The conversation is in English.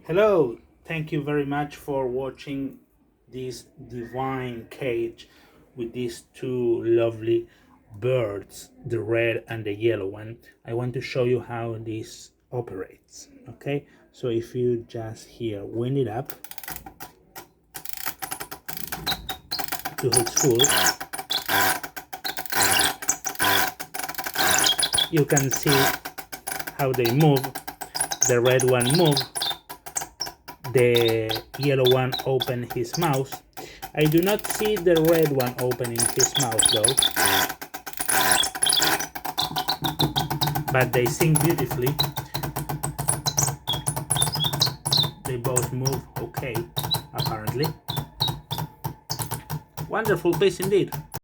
Hello, thank you very much for watching this divine cage with these two lovely birds, the red and the yellow one. I want to show you how this operates. Okay, so if you just here wind it up to its full, you can see how they move. The red one move, the yellow one open his mouth. I do not see the red one opening his mouth though, but they sing beautifully. They both move okay, apparently. Wonderful piece indeed.